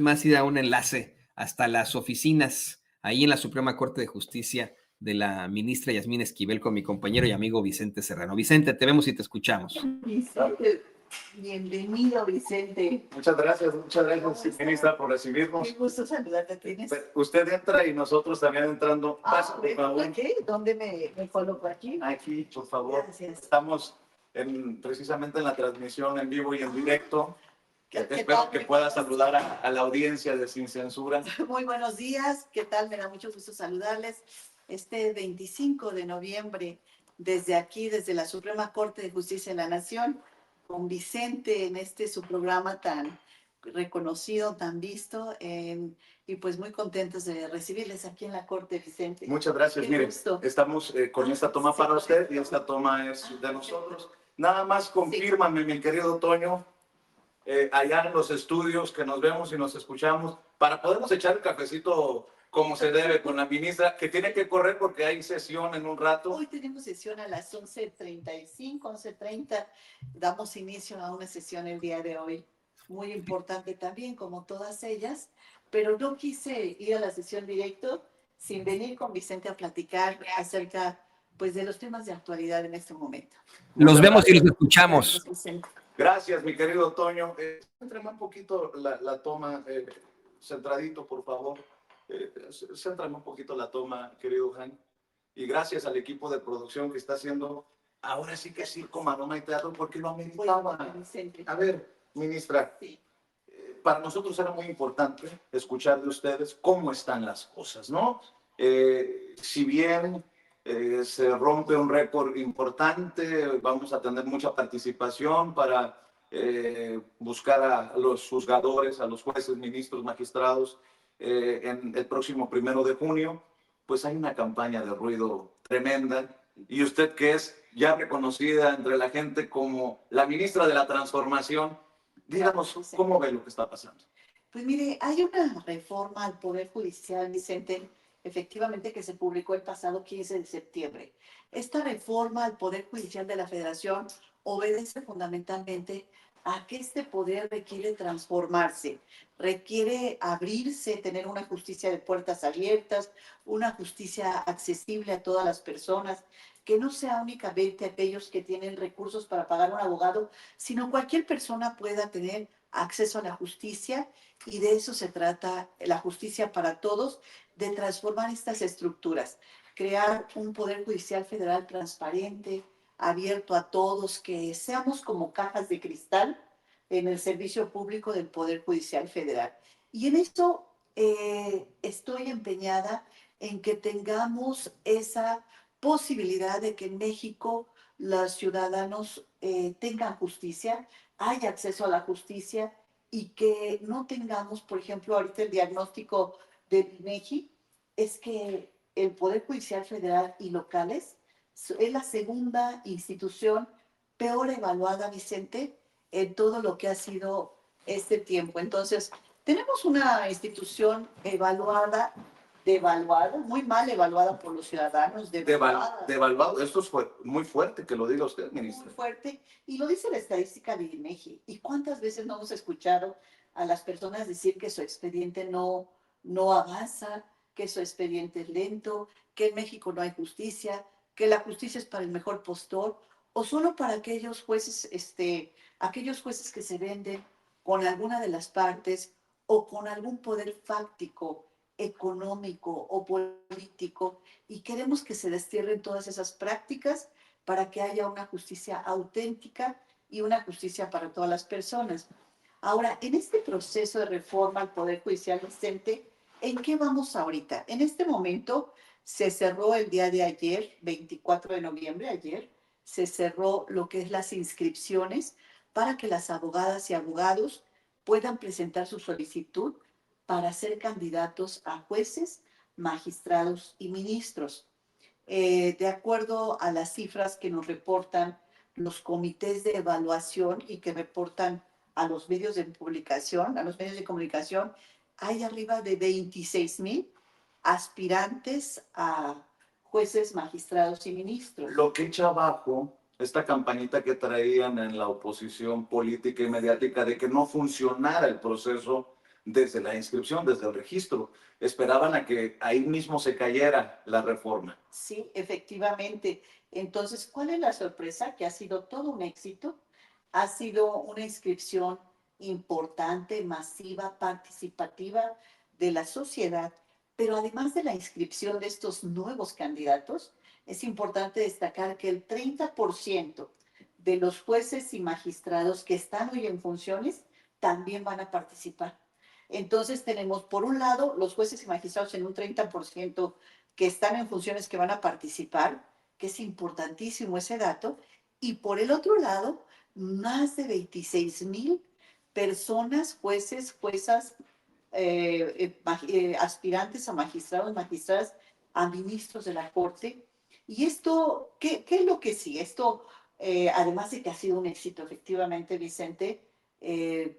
más ir a un enlace hasta las oficinas, ahí en la Suprema Corte de Justicia de la ministra Yasmín Esquivel con mi compañero y amigo Vicente Serrano. Vicente, te vemos y te escuchamos. Vicente, bienvenido, Vicente. Muchas gracias, ministra, por recibirnos. Qué gusto saludarte. ¿Tienes? Usted entra y nosotros también entrando. Pase, por favor. ¿Aquí? ¿Dónde me coloco aquí? Aquí, por favor. Gracias. Estamos precisamente en la transmisión en vivo y en directo. ¿Qué Espero tal? que pueda saludar a la audiencia de Sin Censura. Muy buenos días. ¿Qué tal? Me da mucho gusto saludarles. Este 25 de noviembre, desde aquí, desde la Suprema Corte de Justicia de la Nación, con Vicente en su programa tan reconocido, tan visto, y pues muy contentos de recibirles aquí en la Corte, Vicente. Muchas gracias. Qué Mire, gusto. estamos con esta toma para usted y esta toma es de nosotros. Nada más confírmame, mi querido Toño, allá en los estudios que nos vemos y nos escuchamos, para podernos echar el cafecito como se debe con la ministra, que tiene que correr porque hay sesión en un rato. Hoy tenemos sesión a las 11:35, 11:30. Damos inicio a una sesión el día de hoy, muy importante también, como todas ellas, pero no quise ir a la sesión directo sin venir con Vicente a platicar acerca pues, de los temas de actualidad en este momento. Los vemos y los escuchamos. Gracias, mi querido Toño. Céntrame un poquito la toma, centradito, por favor. Céntrame un poquito la toma, querido Jaime. Y gracias al equipo de producción que está haciendo, ahora sí que circo, maroma y teatro, porque lo ameritaba. A ver, ministra, sí. Para nosotros era muy importante escuchar de ustedes cómo están las cosas, ¿no? Si bien se rompe un récord importante, vamos a tener mucha participación para buscar a los juzgadores, a los jueces, ministros, magistrados en el próximo 1 de junio, pues hay una campaña de ruido tremenda y usted que es ya reconocida entre la gente como la ministra de la transformación, díganos cómo ve lo que está pasando. Pues mire, hay una reforma al Poder Judicial, Vicente, efectivamente que se publicó el pasado 15 de septiembre. Esta reforma al Poder Judicial de la Federación obedece fundamentalmente a que este poder requiere transformarse, requiere abrirse, tener una justicia de puertas abiertas, una justicia accesible a todas las personas, que no sea únicamente aquellos que tienen recursos para pagar un abogado, sino cualquier persona pueda tener acceso a la justicia, y de eso se trata la justicia para todos, de transformar estas estructuras, crear un poder judicial federal transparente, abierto a todos, que seamos como cajas de cristal en el servicio público del Poder Judicial Federal. Y en eso estoy empeñada en que tengamos esa posibilidad de que en México los ciudadanos tengan justicia, haya acceso a la justicia y que no tengamos, por ejemplo, ahorita el diagnóstico de INEGI es que el Poder Judicial Federal y locales es la segunda institución peor evaluada, Vicente, en todo lo que ha sido este tiempo. Entonces, tenemos una institución devaluada, muy mal evaluada por los ciudadanos. Devaluado, esto es muy fuerte que lo diga usted, ministra. Muy fuerte, y lo dice la estadística de INEGI. ¿Y cuántas veces no hemos escuchado a las personas decir que su expediente no avanza, que su expediente es lento, que en México no hay justicia, que la justicia es para el mejor postor, o solo para aquellos jueces que se venden con alguna de las partes o con algún poder fáctico, económico o político, y queremos que se destierren todas esas prácticas para que haya una justicia auténtica y una justicia para todas las personas. Ahora, en este proceso de reforma al Poder Judicial, Vicente, ¿en qué vamos ahorita? En este momento se cerró el día de ayer, 24 de noviembre, ayer, se cerró lo que es las inscripciones para que las abogadas y abogados puedan presentar su solicitud para ser candidatos a jueces, magistrados y ministros. De acuerdo a las cifras que nos reportan los comités de evaluación y que reportan a los medios de publicación, a los medios de comunicación, hay arriba de 26,000 aspirantes a jueces, magistrados y ministros. Lo que echa abajo esta campañita que traían en la oposición política y mediática de que no funcionara el proceso desde la inscripción, desde el registro. Esperaban a que ahí mismo se cayera la reforma. Sí, efectivamente. Entonces, ¿cuál es la sorpresa? Que ha sido todo un éxito. Ha sido una inscripción importante, masiva, participativa de la sociedad. Pero además de la inscripción de estos nuevos candidatos, es importante destacar que el 30% de los jueces y magistrados que están hoy en funciones también van a participar. Entonces tenemos, por un lado, los jueces y magistrados en un 30% que están en funciones que van a participar, que es importantísimo ese dato, y por el otro lado, más de 26,000 personas, jueces, juezas, aspirantes a magistrados, magistradas, a ministros de la Corte. Y esto, ¿qué es lo que sí? Esto, además de que ha sido un éxito, efectivamente, Vicente,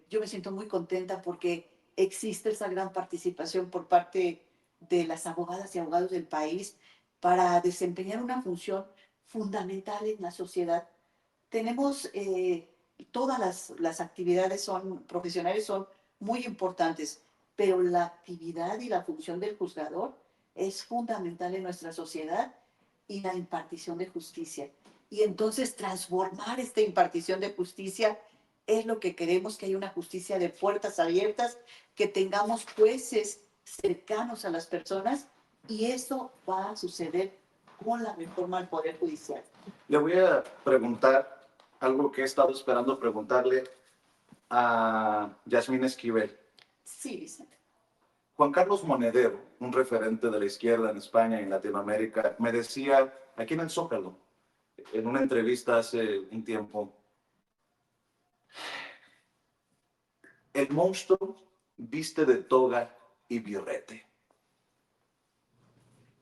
yo me siento muy contenta porque existe esa gran participación por parte de las abogadas y abogados del país para desempeñar una función fundamental en la sociedad. Tenemos todas las actividades son profesionales, son muy importantes, pero la actividad y la función del juzgador es fundamental en nuestra sociedad y la impartición de justicia. Y entonces transformar esta impartición de justicia es lo que queremos, que haya una justicia de puertas abiertas, que tengamos jueces cercanos a las personas, y eso va a suceder con la reforma al Poder Judicial. Le voy a preguntar algo que he estado esperando preguntarle a Yasmín Esquivel. Sí, Vicente. Juan Carlos Monedero, un referente de la izquierda en España y en Latinoamérica, me decía aquí en el Zócalo, en una entrevista hace un tiempo, el monstruo viste de toga y birrete.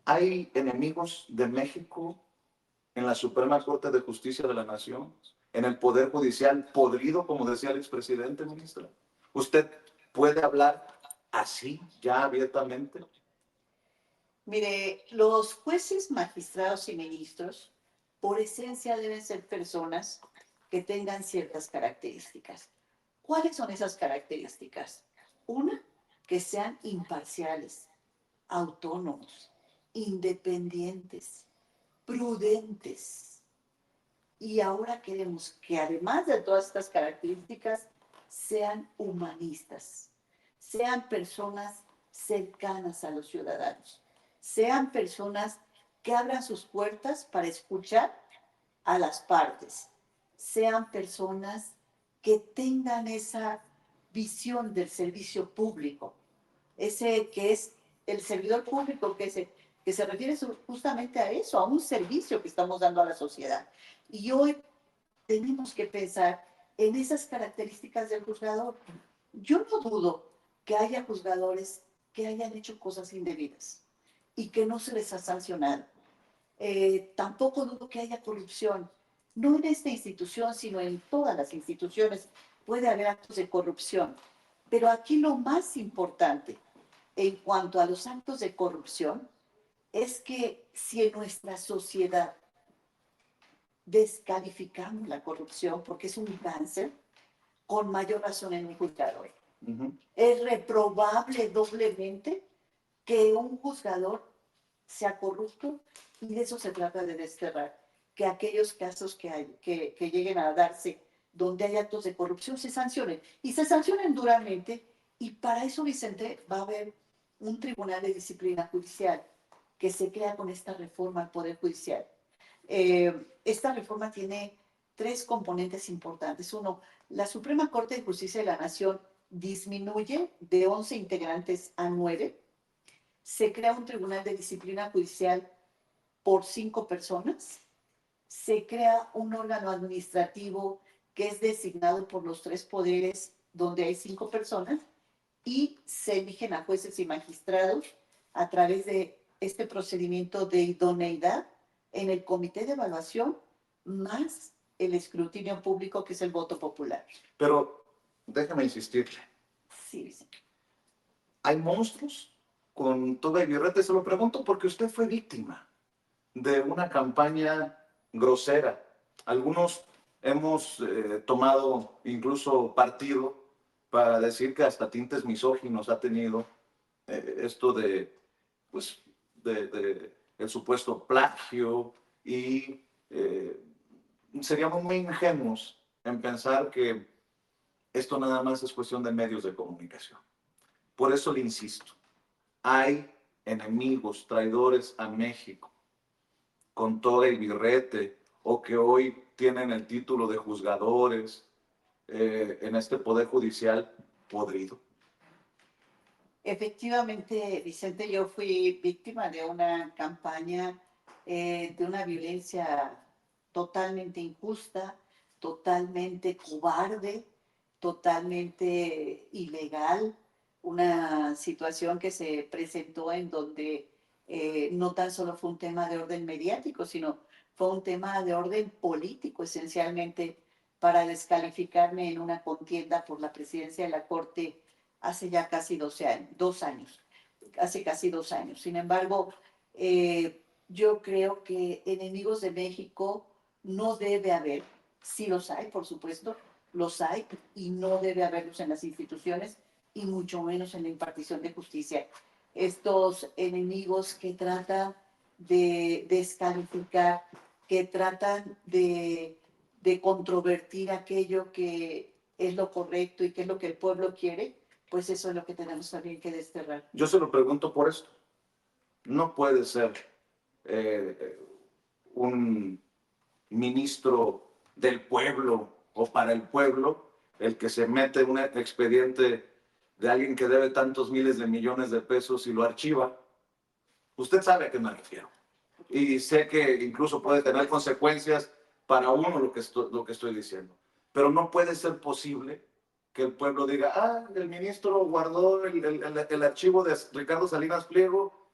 ¿Hay enemigos de México en la Suprema Corte de Justicia de la Nación? ¿En el Poder Judicial podrido, como decía el expresidente, ministra? ¿Usted puede hablar así, ya abiertamente? Mire, los jueces, magistrados y ministros, por esencia, deben ser personas que tengan ciertas características. ¿Cuáles son esas características? Una, que sean imparciales, autónomos, independientes, prudentes. Y ahora queremos que además de todas estas características, sean humanistas, sean personas cercanas a los ciudadanos, sean personas que abran sus puertas para escuchar a las partes, sean personas que tengan esa visión del servicio público, ese que es el servidor público que se refiere justamente a eso, a un servicio que estamos dando a la sociedad. Y hoy tenemos que pensar en esas características del juzgador. Yo no dudo que haya juzgadores que hayan hecho cosas indebidas y que no se les ha sancionado. Tampoco dudo que haya corrupción, no en esta institución, sino en todas las instituciones puede haber actos de corrupción. Pero aquí lo más importante en cuanto a los actos de corrupción es que si en nuestra sociedad descalificamos la corrupción porque es un cáncer, con mayor razón en un juzgador. Es reprobable doblemente que un juzgador sea corrupto, y de eso se trata de desterrar, que aquellos casos que lleguen a darse donde hay actos de corrupción se sancionen, y se sancionen duramente, y para eso, Vicente, va a haber un tribunal de disciplina judicial que se crea con esta reforma al Poder Judicial. Esta reforma tiene tres componentes importantes. Uno, la Suprema Corte de Justicia de la Nación disminuye de 11 integrantes a 9. Se crea un tribunal de disciplina judicial por 5 personas. Se crea un órgano administrativo que es designado por los 3 poderes, donde hay 5 personas, y se eligen a jueces y magistrados a través de este procedimiento de idoneidad en el comité de evaluación, más el escrutinio público, que es el voto popular. Pero déjame insistirle. Sí, Vicente. ¿Hay monstruos con toga y birrete? Se lo pregunto porque usted fue víctima de una campaña grosera. Algunos hemos tomado incluso partido para decir que hasta tintes misóginos ha tenido esto de, pues, el supuesto plagio y seríamos muy ingenuos en pensar que esto nada más es cuestión de medios de comunicación. Por eso le insisto, hay enemigos, traidores a México, con toga y birrete, o que hoy tienen el título de juzgadores en este poder judicial podrido. Efectivamente, Vicente, yo fui víctima de una campaña de una violencia totalmente injusta, totalmente cobarde, totalmente ilegal, una situación que se presentó en donde no tan solo fue un tema de orden mediático, sino fue un tema de orden político, esencialmente, para descalificarme en una contienda por la presidencia de la Corte hace ya casi 12 años, 2 años, hace casi 2 años. Sin embargo, yo creo que enemigos de México no debe haber, sí los hay, por supuesto, los hay, y no debe haberlos en las instituciones y mucho menos en la impartición de justicia. Estos enemigos que tratan de descalificar, que tratan de controvertir aquello que es lo correcto y que es lo que el pueblo quiere, pues eso es lo que tenemos también que desterrar. Yo se lo pregunto por esto. No puede ser un ministro del pueblo o para el pueblo el que se mete en un expediente de alguien que debe tantos miles de millones de pesos y lo archiva. Usted sabe a qué me refiero. Y sé que incluso puede tener consecuencias para uno lo que estoy diciendo. Pero no puede ser posible que el pueblo diga, ah, el ministro guardó el archivo de Ricardo Salinas Pliego.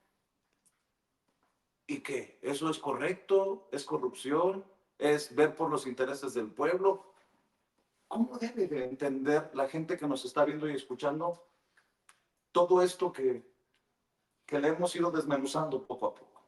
¿Y qué? ¿Eso es correcto? ¿Es corrupción? ¿Es ver por los intereses del pueblo? ¿Cómo debe de entender la gente que nos está viendo y escuchando todo esto que le hemos ido desmenuzando poco a poco?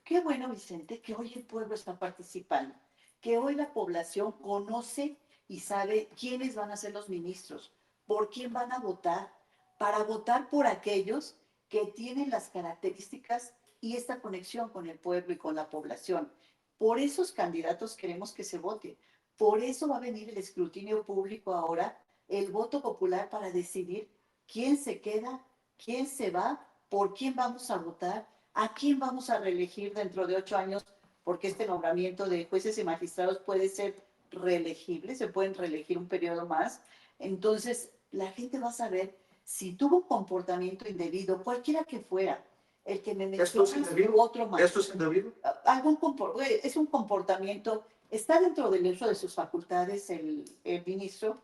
Qué bueno, Vicente, que hoy el pueblo está participando, que hoy la población conoce y sabe quiénes van a ser los ministros, por quién van a votar, para votar por aquellos que tienen las características y esta conexión con el pueblo y con la población. Por esos candidatos queremos que se vote. Por eso va a venir el escrutinio público ahora, el voto popular para decidir quién se queda, quién se va, por quién vamos a votar, a quién vamos a reelegir dentro de 8 años, porque este nombramiento de jueces y magistrados puede ser reelegible, se pueden reelegir un periodo más. Entonces, la gente va a saber si tuvo un comportamiento indebido, cualquiera que fuera, el que me mencionas u otro más. ¿Esto es indebido? Es un comportamiento, está dentro del uso de sus facultades el ministro,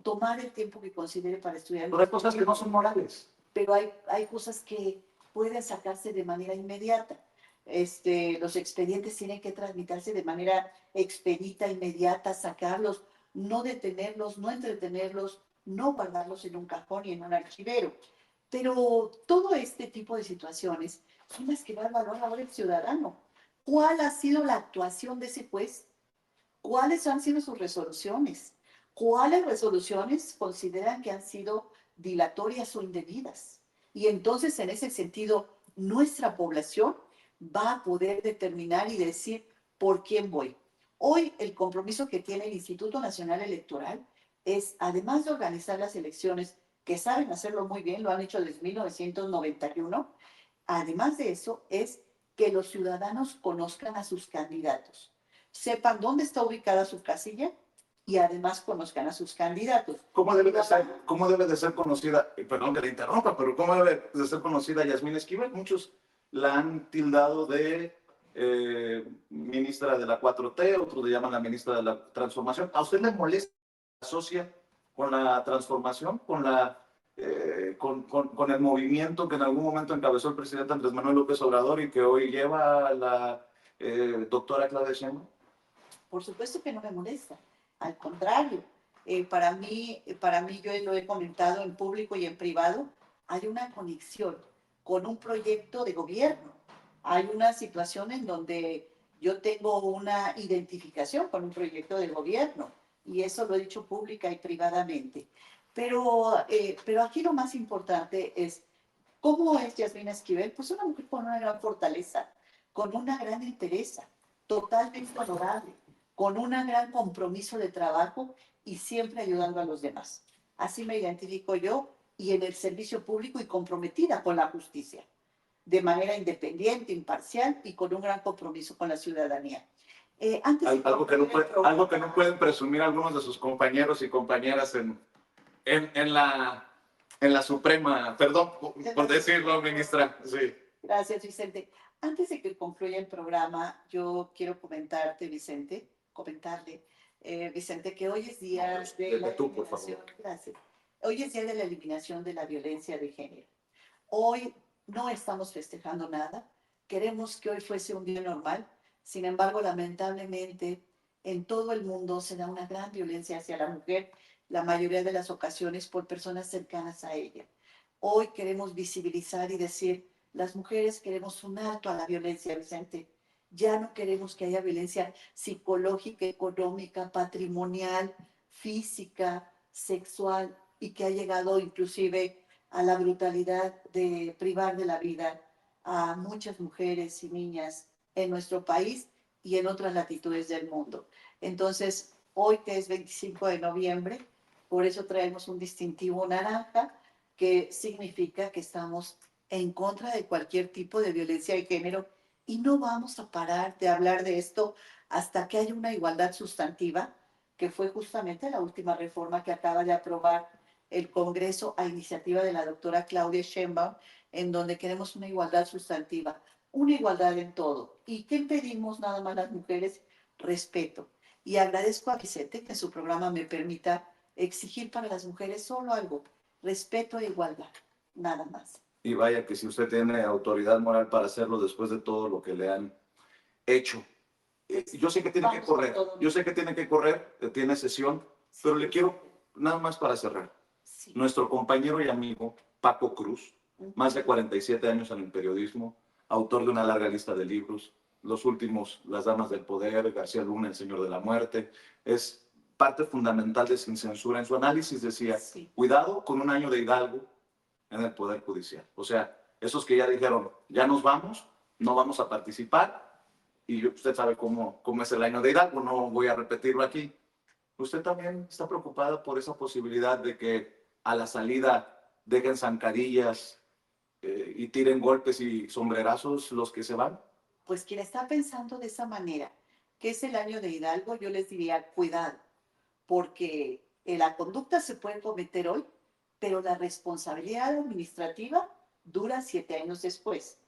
tomar el tiempo que considere para estudiar. Pero hay cosas que no son morales. Pero hay cosas que pueden sacarse de manera inmediata. Los expedientes tienen que tramitarse de manera expedita, inmediata, sacarlos, no detenerlos, no entretenerlos, no guardarlos en un cajón y en un archivero. Pero todo este tipo de situaciones son las que va a evaluar ahora el ciudadano. ¿Cuál ha sido la actuación de ese juez? ¿Cuáles han sido sus resoluciones? ¿Cuáles resoluciones consideran que han sido dilatorias o indebidas? Y entonces, en ese sentido, nuestra población va a poder determinar y decir por quién voy. Hoy, el compromiso que tiene el Instituto Nacional Electoral es, además de organizar las elecciones, que saben hacerlo muy bien, lo han hecho desde 1991, además de eso, es que los ciudadanos conozcan a sus candidatos, sepan dónde está ubicada su casilla y además conozcan a sus candidatos. ¿Cómo debe de ser conocida, perdón que le interrumpa, pero cómo debe de ser conocida Yasmín Esquivel? Muchos la han tildado de ministra de la 4T, otros le llaman la ministra de la Transformación. ¿A usted le molesta, asocia con la transformación, con el movimiento que en algún momento encabezó el presidente Andrés Manuel López Obrador y que hoy lleva a la doctora Claudia Sheinbaum? Por supuesto que no me molesta, al contrario, para mí, yo lo he comentado en público y en privado, hay una conexión con un proyecto de gobierno, hay una situación en donde yo tengo una identificación con un proyecto de gobierno y eso lo he dicho pública y privadamente. Pero aquí lo más importante es, ¿cómo es Yasmina Esquivel? Pues una mujer con una gran fortaleza, con una gran entereza, totalmente honorable, con un gran compromiso de trabajo y siempre ayudando a los demás. Así me identifico yo y en el servicio público y comprometida con la justicia, de manera independiente, imparcial y con un gran compromiso con la ciudadanía. Algo que no pueden presumir algunos de sus compañeros y compañeras en la Suprema, perdón por decirlo, ministra. Sí. Gracias, Vicente. Antes de que concluya el programa, yo quiero comentarle, Vicente, que hoy es día de la eliminación. Gracias. Hoy es día de la eliminación de la violencia de género. Hoy no estamos festejando nada. Queremos que hoy fuese un día normal. Sin embargo, lamentablemente, en todo el mundo se da una gran violencia hacia la mujer, la mayoría de las ocasiones por personas cercanas a ella. Hoy queremos visibilizar y decir, las mujeres queremos un alto a la violencia, Vicente. Ya no queremos que haya violencia psicológica, económica, patrimonial, física, sexual y que ha llegado inclusive a la brutalidad de privar de la vida a muchas mujeres y niñas en nuestro país y en otras latitudes del mundo. Entonces, hoy que es 25 de noviembre, por eso traemos un distintivo naranja que significa que estamos en contra de cualquier tipo de violencia de género y no vamos a parar de hablar de esto hasta que haya una igualdad sustantiva, que fue justamente la última reforma que acaba de aprobar el Congreso a iniciativa de la doctora Claudia Sheinbaum, en donde queremos una igualdad sustantiva, una igualdad en todo. ¿Y qué pedimos nada más las mujeres? Respeto. Y agradezco a Vicente que en su programa me permita exigir para las mujeres solo algo, respeto e igualdad, nada más. Y vaya que si usted tiene autoridad moral para hacerlo después de todo lo que le han hecho. Yo sé que tiene que correr, tiene sesión, pero le quiero, nada más para cerrar. Sí. Nuestro compañero y amigo Paco Cruz, más de 47 años en el periodismo, autor de una larga lista de libros, los últimos, Las Damas del Poder, García Luna, El Señor de la Muerte, es parte fundamental de Sin Censura. En su análisis decía, sí, cuidado con un año de Hidalgo en el Poder Judicial. O sea, esos que ya dijeron, ya nos vamos, no vamos a participar, y usted sabe cómo es el año de Hidalgo, no voy a repetirlo aquí. ¿Usted también está preocupada por esa posibilidad de que a la salida dejen zancadillas y tiren golpes y sombrerazos los que se van? Pues quien está pensando de esa manera, que es el año de Hidalgo, yo les diría, cuidado, porque la conducta se puede cometer hoy, pero la responsabilidad administrativa dura 7 años después.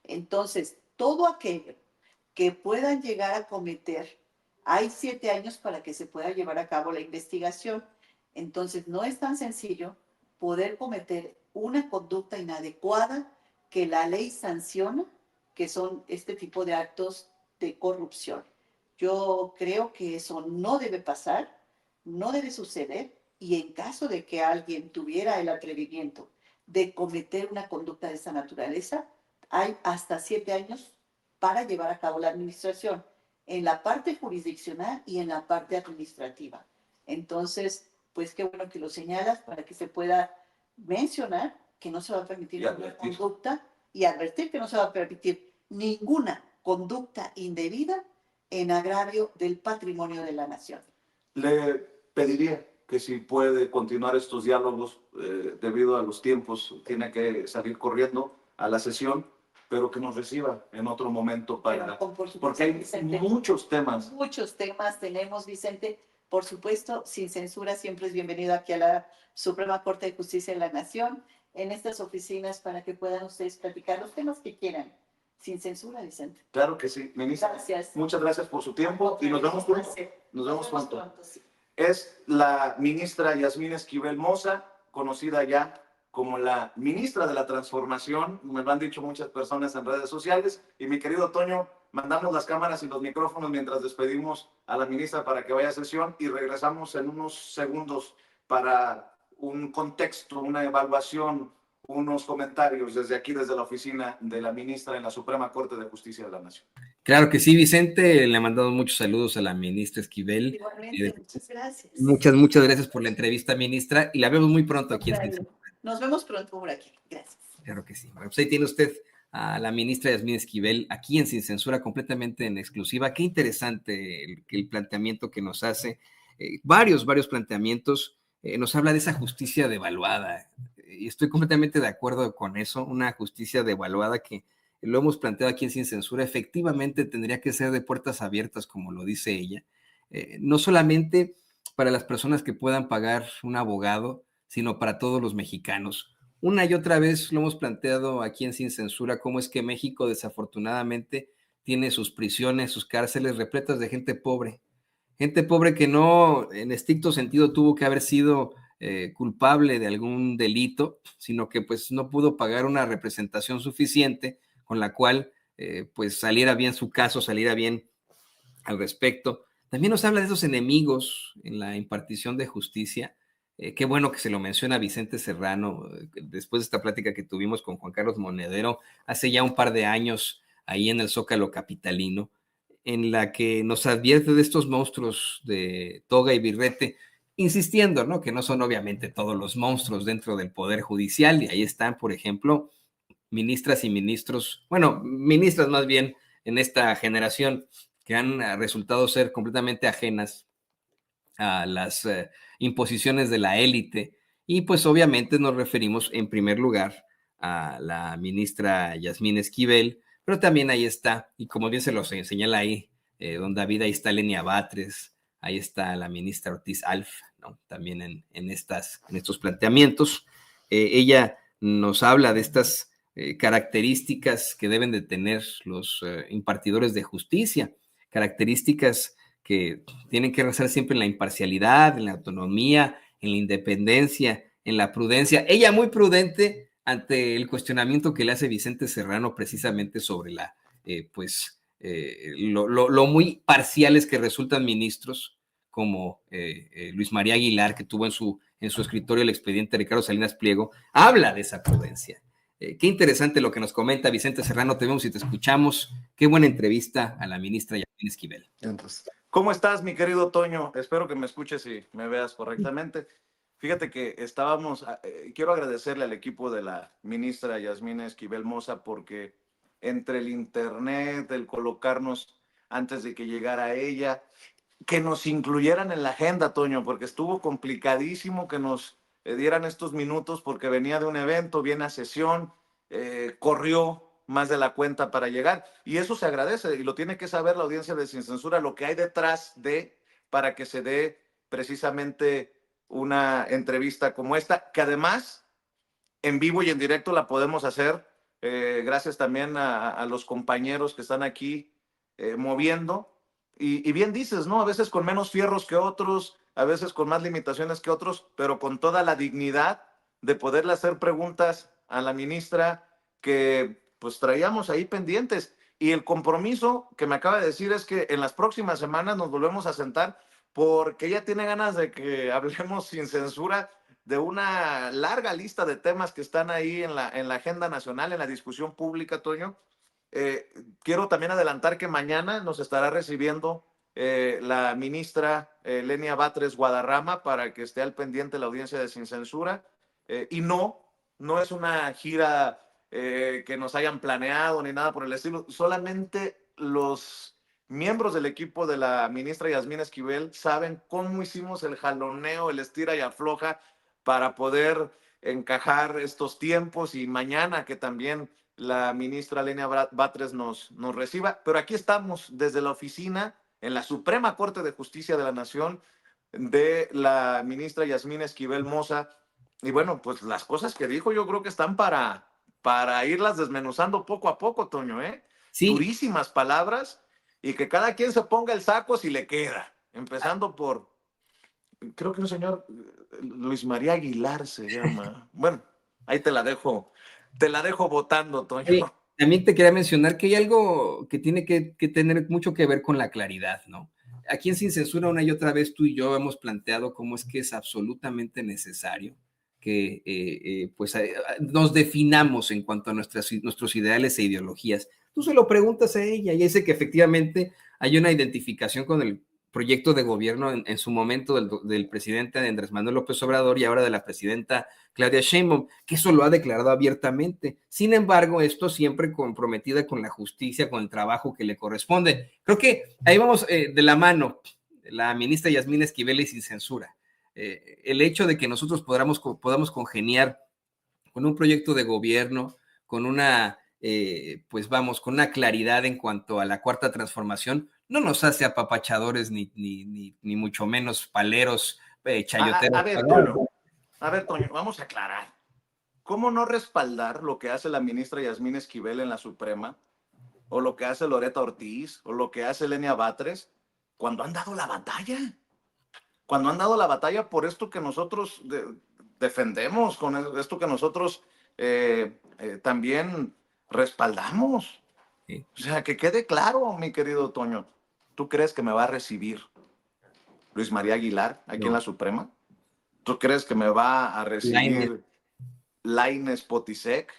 Entonces, todo aquello que puedan llegar a cometer, hay 7 años para que se pueda llevar a cabo la investigación. Entonces, no es tan sencillo poder cometer una conducta inadecuada que la ley sanciona, que son este tipo de actos de corrupción. Yo creo que eso no debe pasar, no debe suceder, y en caso de que alguien tuviera el atrevimiento de cometer una conducta de esa naturaleza, hay hasta 7 años para llevar a cabo la administración, en la parte jurisdiccional y en la parte administrativa. Entonces, pues qué bueno que lo señalas para que se pueda mencionar que no se va a permitir ninguna conducta y advertir que no se va a permitir ninguna conducta indebida en agravio del patrimonio de la nación. Le pediría que si puede continuar estos diálogos, debido a los tiempos, tiene que salir corriendo a la sesión, pero que nos reciba en otro momento para... porque hay Vicente, muchos temas. Muchos temas tenemos, Vicente. Por supuesto, Sin Censura siempre es bienvenido aquí a la Suprema Corte de Justicia de la Nación, en estas oficinas, para que puedan ustedes platicar los temas que quieran. Sin censura, Vicente. Claro que sí, ministra. Gracias. Muchas gracias por su tiempo y nos vemos pronto. Nos vemos pronto. Sí. Es la ministra Yasmina Esquivel Moza, conocida ya como la ministra de la Transformación. Me lo han dicho muchas personas en redes sociales. Y mi querido Toño, mandamos las cámaras y los micrófonos mientras despedimos a la ministra para que vaya a sesión y regresamos en unos segundos para un contexto, una evaluación, unos comentarios desde aquí, desde la oficina de la ministra en la Suprema Corte de Justicia de la Nación. Claro que sí, Vicente, le mandamos muchos saludos a la ministra Esquivel. Igualmente, muchas gracias. Muchas gracias por la entrevista, ministra, y la vemos muy pronto aquí en Sin Censura. Nos vemos pronto por aquí. Gracias. Claro que sí. Bueno, pues ahí tiene usted a la ministra Yasmín Esquivel aquí en Sin Censura, completamente en exclusiva. Qué interesante el planteamiento que nos hace. Varios planteamientos. Nos habla de esa justicia devaluada. Y estoy completamente de acuerdo con eso. Una justicia devaluada que lo hemos planteado aquí en Sin Censura. Efectivamente tendría que ser de puertas abiertas, como lo dice ella. No solamente para las personas que puedan pagar un abogado, sino para todos los mexicanos. Una y otra vez lo hemos planteado aquí en Sin Censura, cómo es que México desafortunadamente tiene sus prisiones, sus cárceles repletas de gente pobre que no en estricto sentido tuvo que haber sido culpable de algún delito, sino que pues no pudo pagar una representación suficiente con la cual pues saliera bien su caso, saliera bien al respecto. También nos habla de esos enemigos en la impartición de justicia. Qué bueno que se lo menciona Vicente Serrano, después de esta plática que tuvimos con Juan Carlos Monedero hace ya un par de años ahí en el Zócalo capitalino, en la que nos advierte de estos monstruos de toga y birrete, insistiendo, ¿no?, que no son obviamente todos los monstruos dentro del Poder Judicial, y ahí están, por ejemplo, ministras y ministros, bueno, ministras más bien en esta generación, que han resultado ser completamente ajenas a las imposiciones de la élite. Y pues obviamente nos referimos en primer lugar a la ministra Yasmín Esquivel, pero también ahí está, y como bien se lo señala ahí, don David, ahí está Lenia Batres, ahí está la ministra Ortiz Alf, ¿no?, también en estos planteamientos. Ella nos habla de estas características que deben de tener los impartidores de justicia, características que tienen que rezar siempre en la imparcialidad, en la autonomía, en la independencia, en la prudencia. Ella muy prudente ante el cuestionamiento que le hace Vicente Serrano precisamente sobre lo muy parciales que resultan ministros, como Luis María Aguilar, que tuvo en su escritorio el expediente Ricardo Salinas Pliego, habla de esa prudencia. Qué interesante lo que nos comenta Vicente Serrano, te vemos y te escuchamos. Qué buena entrevista a la ministra Yasmín Esquivel. Entonces, ¿cómo estás, mi querido Toño? Espero que me escuches y me veas correctamente. Fíjate que quiero agradecerle al equipo de la ministra Yasmín Esquivel Moza, porque entre el internet, el colocarnos antes de que llegara ella, que nos incluyeran en la agenda, Toño, porque estuvo complicadísimo que nos dieran estos minutos porque venía de un evento, viene a sesión, corrió más de la cuenta para llegar, y eso se agradece y lo tiene que saber la audiencia de Sin Censura, lo que hay detrás para que se dé precisamente una entrevista como esta, que además en vivo y en directo la podemos hacer, gracias también a los compañeros que están aquí moviendo. Y bien dices, ¿no? A veces con menos fierros que otros, a veces con más limitaciones que otros, pero con toda la dignidad de poderle hacer preguntas a la ministra que pues traíamos ahí pendientes. Y el compromiso que me acaba de decir es que en las próximas semanas nos volvemos a sentar, porque ella tiene ganas de que hablemos sin censura de una larga lista de temas que están ahí en la agenda nacional, en la discusión pública, Toño. Quiero también adelantar que mañana nos estará recibiendo la ministra Lenia Batres Guadarrama, para que esté al pendiente la audiencia de Sin Censura. Y no es una gira que nos hayan planeado ni nada por el estilo, solamente los miembros del equipo de la ministra Yasmín Esquivel saben cómo hicimos el jaloneo, el estira y afloja para poder encajar estos tiempos, y mañana que también la ministra Lenia Batres nos reciba. Pero aquí estamos desde la oficina en la Suprema Corte de Justicia de la Nación de la ministra Yasmín Esquivel Moza. Y bueno, pues las cosas que dijo yo creo que están para irlas desmenuzando poco a poco, Toño, ¿eh? Sí. Durísimas palabras, y que cada quien se ponga el saco si le queda. Empezando por, creo que un señor, Luis María Aguilar se llama. Bueno, ahí te la dejo votando, Toño. Sí, también te quería mencionar que hay algo que tiene que tener mucho que ver con la claridad, ¿no? Aquí en Sin Censura, una y otra vez tú y yo hemos planteado cómo es que es absolutamente necesario que nos definamos en cuanto a nuestros ideales e ideologías. tú se lo preguntas a ella y dice que efectivamente hay una identificación con el proyecto de gobierno en su momento del presidente Andrés Manuel López Obrador y ahora de la presidenta Claudia Sheinbaum, que eso lo ha declarado abiertamente. Sin embargo, esto siempre comprometida con la justicia, con el trabajo que le corresponde. Creo que ahí vamos de la mano, la ministra Yasmín Esquivel y sin censura. El hecho de que nosotros podamos congeniar con un proyecto de gobierno, con una, pues vamos, con una claridad en cuanto a la cuarta transformación, no nos hace apapachadores ni mucho menos paleros, chayoteros. A ver, Toño, vamos a aclarar. ¿Cómo no respaldar lo que hace la ministra Yasmín Esquivel en la Suprema, o lo que hace Loretta Ortiz, o lo que hace Lenia Batres, cuando han dado la batalla? Cuando han dado la batalla por esto que nosotros defendemos, con esto que nosotros también respaldamos. Sí. O sea, que quede claro, mi querido Toño. ¿Tú crees que me va a recibir Luis María Aguilar aquí en la Suprema? ¿Tú crees que me va a recibir Lainez Potisek?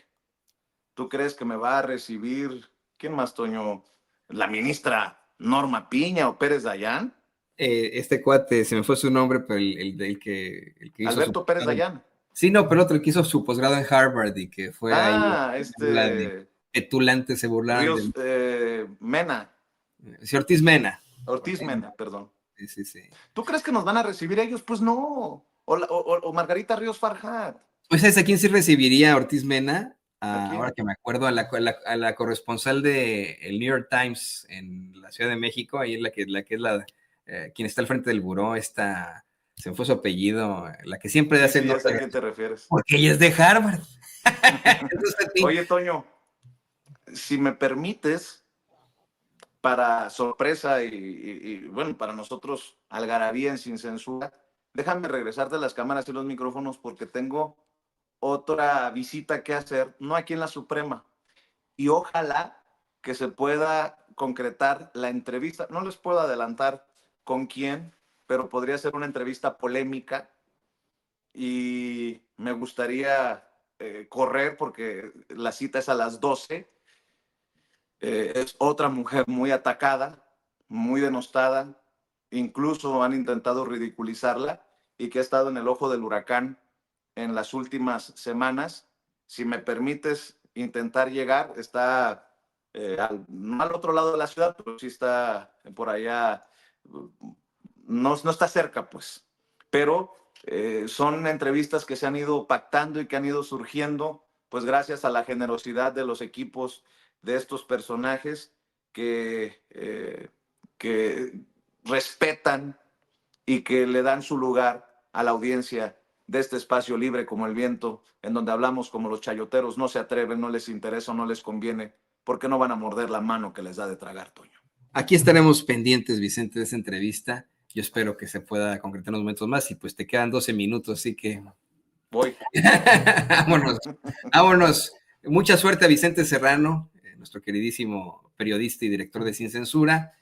¿Tú crees que me va a recibir, quién más, Toño? La ministra Norma Piña o Pérez Dayán. Este cuate, se me fue su nombre, pero el que hizo Alberto Pérez Dayán. Sí, no, pero otro que hizo su posgrado en Harvard y que fue ahí. Petulante, se burlaron. Mena. Sí, Ortiz Mena. Ortiz Mena, perdón. Sí. ¿Tú crees que nos van a recibir ellos? Pues no. O Margarita Ríos Farjat. Pues ¿sabes a quién sí recibiría Ortiz Mena? Ahora que me acuerdo, a la corresponsal de el New York Times en la Ciudad de México, ahí es quien está al frente del buró, se me fue su apellido, la que siempre hace... Sí, ya sé a quién te refieres. Porque ella es de Harvard. Oye, Toño, si me permites, para sorpresa y bueno, para nosotros, algarabía en Sin Censura, déjame regresar de las cámaras y los micrófonos porque tengo otra visita que hacer, no aquí en la Suprema. Y ojalá que se pueda concretar la entrevista. No les puedo adelantar con quién, pero podría ser una entrevista polémica y me gustaría correr porque la cita es a las 12. Es otra mujer muy atacada, muy denostada, incluso han intentado ridiculizarla y que ha estado en el ojo del huracán en las últimas semanas. Si me permites intentar llegar, está no al otro lado de la ciudad, pero sí está por allá, no está cerca, pues. Pero son entrevistas que se han ido pactando y que han ido surgiendo, pues gracias a la generosidad de los equipos de estos personajes que respetan y que le dan su lugar a la audiencia de este espacio libre como el viento, en donde hablamos como los chayoteros, no se atreven, no les interesa, no les conviene, porque no van a morder la mano que les da de tragar, Toño. Aquí estaremos pendientes, Vicente, de esa entrevista. Yo espero que se pueda concretar en unos momentos más y pues te quedan 12 minutos, así que... Voy. Vámonos. Mucha suerte a Vicente Serrano, nuestro queridísimo periodista y director de Sin Censura.